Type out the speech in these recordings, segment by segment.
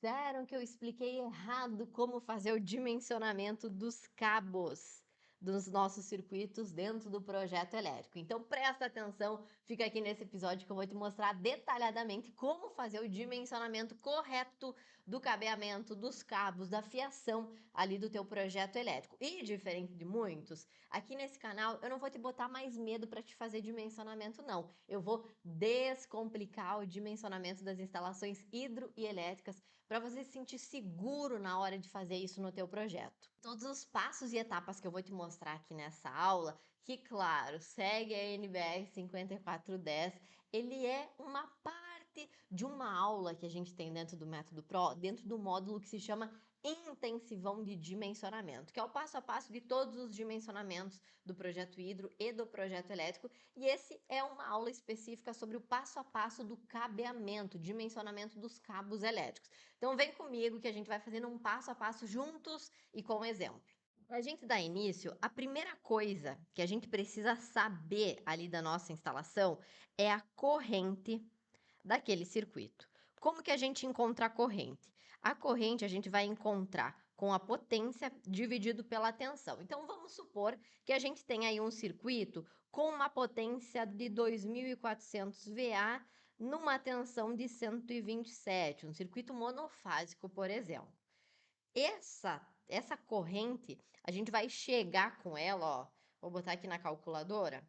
Disseram que eu expliquei errado como fazer o dimensionamento dos cabos dos nossos circuitos dentro do projeto elétrico. Então presta atenção, fica aqui nesse episódio que eu vou te mostrar detalhadamente como fazer o dimensionamento correto do cabeamento, dos cabos, da fiação ali do teu projeto elétrico. E diferente de muitos, aqui nesse canal eu não vou te botar mais medo para te fazer dimensionamento não. Eu vou descomplicar o dimensionamento das instalações hidro e elétricas para você se sentir seguro na hora de fazer isso no teu projeto. Todos os passos e etapas que eu vou te mostrar aqui nessa aula, que claro, segue a NBR 5410, ele é uma parte de uma aula que a gente tem dentro do Método Pro, dentro do módulo que se chama Intensivão de Dimensionamento, que é o passo a passo de todos os dimensionamentos do projeto hidro e do projeto elétrico, e esse é uma aula específica sobre o passo a passo do cabeamento, dimensionamento dos cabos elétricos. Então vem comigo que a gente vai fazendo um passo a passo juntos e com exemplo. Para a gente dar início, a primeira coisa que a gente precisa saber ali da nossa instalação é a corrente daquele circuito. Como que a gente encontra a corrente? A corrente a gente vai encontrar com a potência dividido pela tensão. Então vamos supor que a gente tem aí um circuito com uma potência de 2.400 VA numa tensão de 127, um circuito monofásico, por exemplo. Essa corrente, a gente vai chegar com ela, ó, vou botar aqui na calculadora,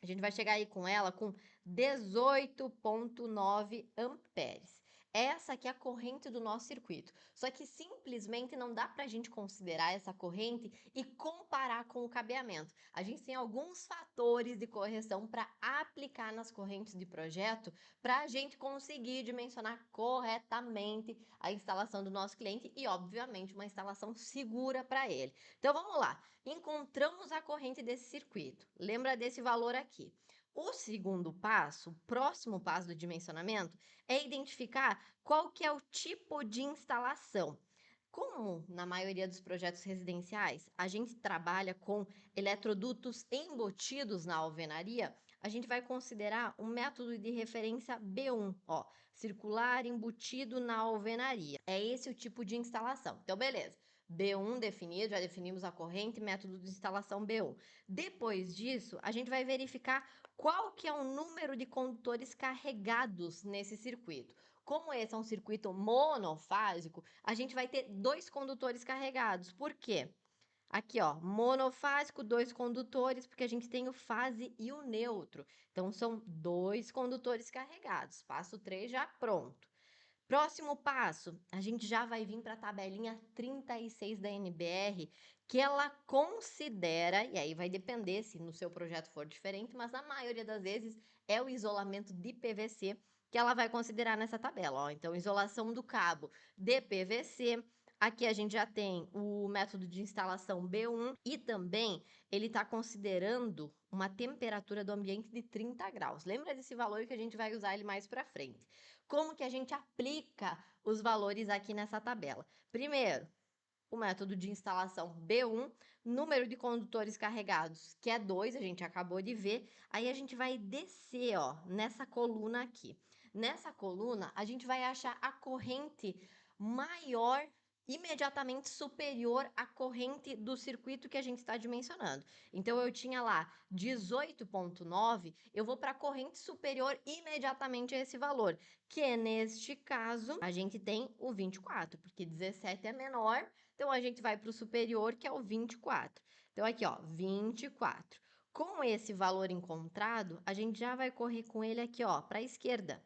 a gente vai chegar aí com ela com 18,9 amperes. Essa aqui é a corrente do nosso circuito. Só que simplesmente não dá para a gente considerar essa corrente e comparar com o cabeamento. A gente tem alguns fatores de correção para aplicar nas correntes de projeto para a gente conseguir dimensionar corretamente a instalação do nosso cliente e, obviamente, uma instalação segura para ele. Então vamos lá. Encontramos a corrente desse circuito. Lembra desse valor aqui. O segundo passo, o próximo passo do dimensionamento, é identificar qual que é o tipo de instalação. Como na maioria dos projetos residenciais, a gente trabalha com eletrodutos embutidos na alvenaria, a gente vai considerar um método de referência B1, ó, circular embutido na alvenaria. É esse o tipo de instalação. Então, beleza. B1 definido, já definimos a corrente, método de instalação B1. Depois disso, a gente vai verificar qual que é o número de condutores carregados nesse circuito. Como esse é um circuito monofásico, a gente vai ter 2 condutores carregados. Por quê? Aqui, ó, monofásico, 2 condutores, porque a gente tem o fase e o neutro. Então, são 2 condutores carregados. Passo 3 já pronto. Próximo passo, a gente já vai vir para a tabelinha 36 da NBR, que ela considera, e aí vai depender se no seu projeto for diferente, mas na maioria das vezes é o isolamento de PVC que ela vai considerar nessa tabela. Ó. Então, isolação do cabo de PVC. Aqui a gente já tem o método de instalação B1 e também ele está considerando uma temperatura do ambiente de 30 graus. Lembra desse valor que a gente vai usar ele mais para frente. Como que a gente aplica os valores aqui nessa tabela? Primeiro, o método de instalação B1, número de condutores carregados, que é 2, a gente acabou de ver. Aí a gente vai descer, ó, nessa coluna aqui. Nessa coluna, a gente vai achar a corrente maior, imediatamente superior à corrente do circuito que a gente está dimensionando. Então, eu tinha lá 18,9, eu vou para a corrente superior imediatamente a esse valor, que neste caso, a gente tem o 24, porque 17 é menor, então a gente vai para o superior, que é o 24. Então, aqui, ó, 24. Com esse valor encontrado, a gente já vai correr com ele aqui, ó, para a esquerda.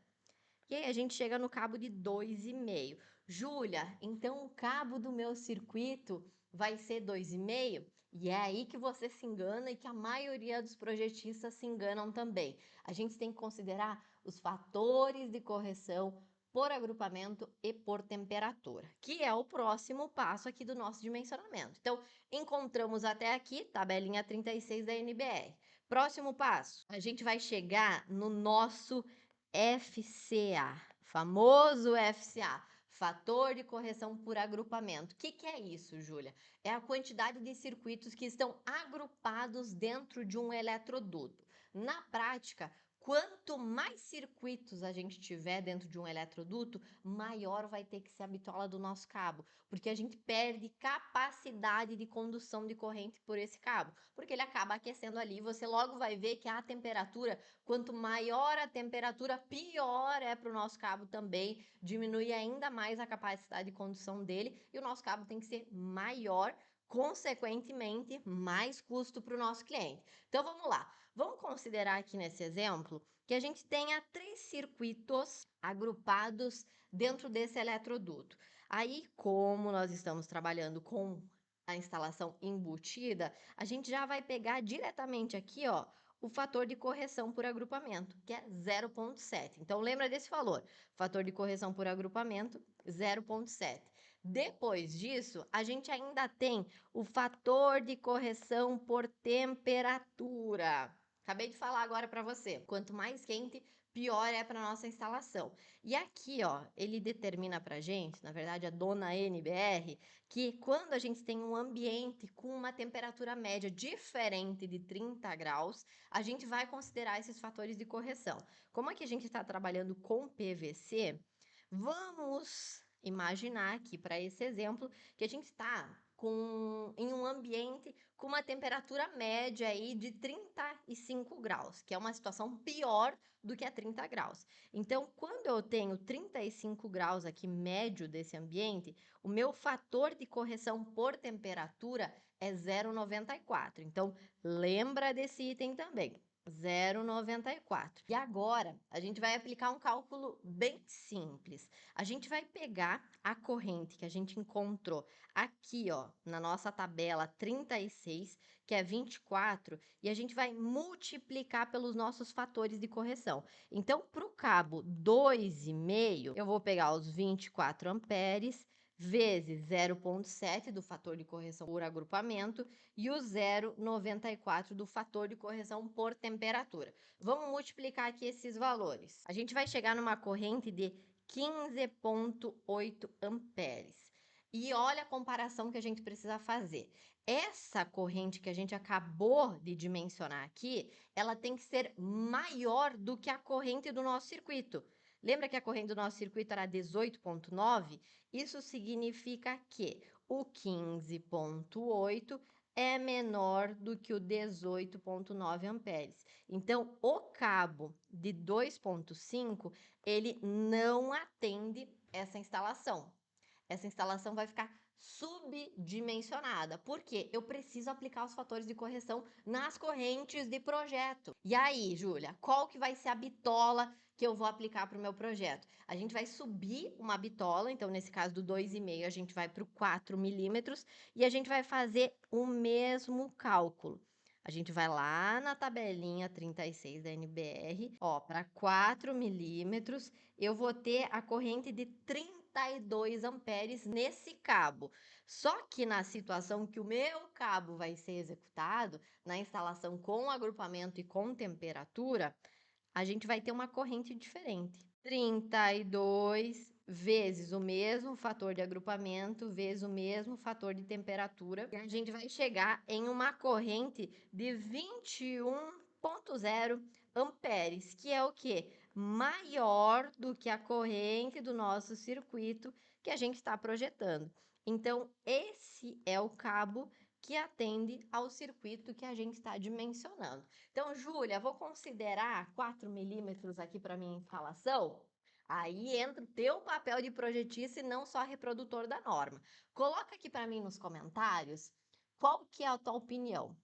E aí a gente chega no cabo de 2,5. Júlia, então o cabo do meu circuito vai ser 2,5? E é aí que você se engana e que a maioria dos projetistas se enganam também. A gente tem que considerar os fatores de correção por agrupamento e por temperatura, que é o próximo passo aqui do nosso dimensionamento. Então, encontramos até aqui, tabelinha 36 da NBR. Próximo passo, a gente vai chegar no nosso FCA, famoso FCA, fator de correção por agrupamento. O que é isso, Júlia? É a quantidade de circuitos que estão agrupados dentro de um eletroduto. Na prática, Quanto mais circuitos a gente tiver dentro de um eletroduto, maior vai ter que ser a bitola do nosso cabo, porque a gente perde capacidade de condução de corrente por esse cabo, porque ele acaba aquecendo ali. Você logo vai ver que a temperatura, quanto maior a temperatura, pior é para o nosso cabo também, diminui ainda mais a capacidade de condução dele e o nosso cabo tem que ser maior, consequentemente, mais custo para o nosso cliente. Então vamos lá. Vamos considerar aqui nesse exemplo que a gente tenha 3 circuitos agrupados dentro desse eletroduto. Aí, como nós estamos trabalhando com a instalação embutida, a gente já vai pegar diretamente aqui, ó, o fator de correção por agrupamento, que é 0,7. Então, lembra desse valor, fator de correção por agrupamento, 0,7. Depois disso, a gente ainda tem o fator de correção por temperatura. Acabei de falar agora para você. Quanto mais quente, pior é para nossa instalação. E aqui, ó, ele determina para gente, na verdade, a dona NBR, que quando a gente tem um ambiente com uma temperatura média diferente de 30 graus, a gente vai considerar esses fatores de correção. Como aqui a gente está trabalhando com PVC, vamos imaginar aqui para esse exemplo que a gente está em um ambiente com uma temperatura média aí de 35 graus, que é uma situação pior do que a 30 graus. Então, quando eu tenho 35 graus aqui médio desse ambiente, o meu fator de correção por temperatura é 0,94. Então, lembra desse item também. 0,94. E agora, a gente vai aplicar um cálculo bem simples. A gente vai pegar a corrente que a gente encontrou aqui, ó, na nossa tabela 36, que é 24, e a gente vai multiplicar pelos nossos fatores de correção. Então, para o cabo 2,5, eu vou pegar os 24 amperes vezes 0,7 do fator de correção por agrupamento e o 0,94 do fator de correção por temperatura. Vamos multiplicar aqui esses valores. A gente vai chegar numa corrente de 15,8 amperes. E olha a comparação que a gente precisa fazer. Essa corrente que a gente acabou de dimensionar aqui, ela tem que ser maior do que a corrente do nosso circuito. Lembra que a corrente do nosso circuito era 18,9? Isso significa que o 15,8 é menor do que o 18,9 amperes. Então, o cabo de 2,5, ele não atende essa instalação. Essa instalação vai ficar subdimensionada, porque eu preciso aplicar os fatores de correção nas correntes de projeto. E aí, Júlia, qual que vai ser a bitola que eu vou aplicar para o meu projeto? A gente vai subir uma bitola, então nesse caso do 2,5 a gente vai para o 4 milímetros e a gente vai fazer o mesmo cálculo. A gente vai lá na tabelinha 36 da NBR, ó, para 4 milímetros, eu vou ter a corrente de 32 amperes nesse cabo. Só que na situação que o meu cabo vai ser executado, na instalação com agrupamento e com temperatura, a gente vai ter uma corrente diferente. 32 vezes o mesmo fator de agrupamento, vezes o mesmo fator de temperatura, e a gente vai chegar em uma corrente de 21,0 amperes, que é o quê? Maior do que a corrente do nosso circuito que a gente está projetando. Então, esse é o cabo que atende ao circuito que a gente está dimensionando. Então, Júlia, vou considerar 4 milímetros aqui para minha instalação? Aí entra o teu papel de projetista e não só reprodutor da norma. Coloca aqui para mim nos comentários qual que é a tua opinião.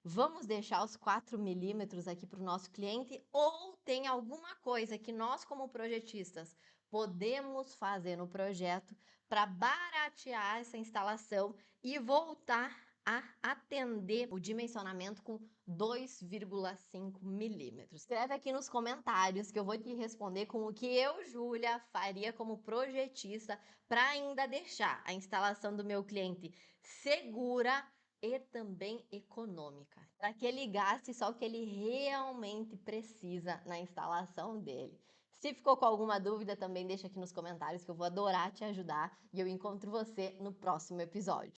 Vamos deixar os 4 milímetros aqui para o nosso cliente ou tem alguma coisa que nós, como projetistas, podemos fazer no projeto para baratear essa instalação e voltar a atender o dimensionamento com 2,5 milímetros? Escreve aqui nos comentários que eu vou te responder com o que eu, Júlia, faria como projetista para ainda deixar a instalação do meu cliente segura e também econômica, para que ele gaste só o que ele realmente precisa na instalação dele. Se ficou com alguma dúvida, também deixa aqui nos comentários que eu vou adorar te ajudar e eu encontro você no próximo episódio.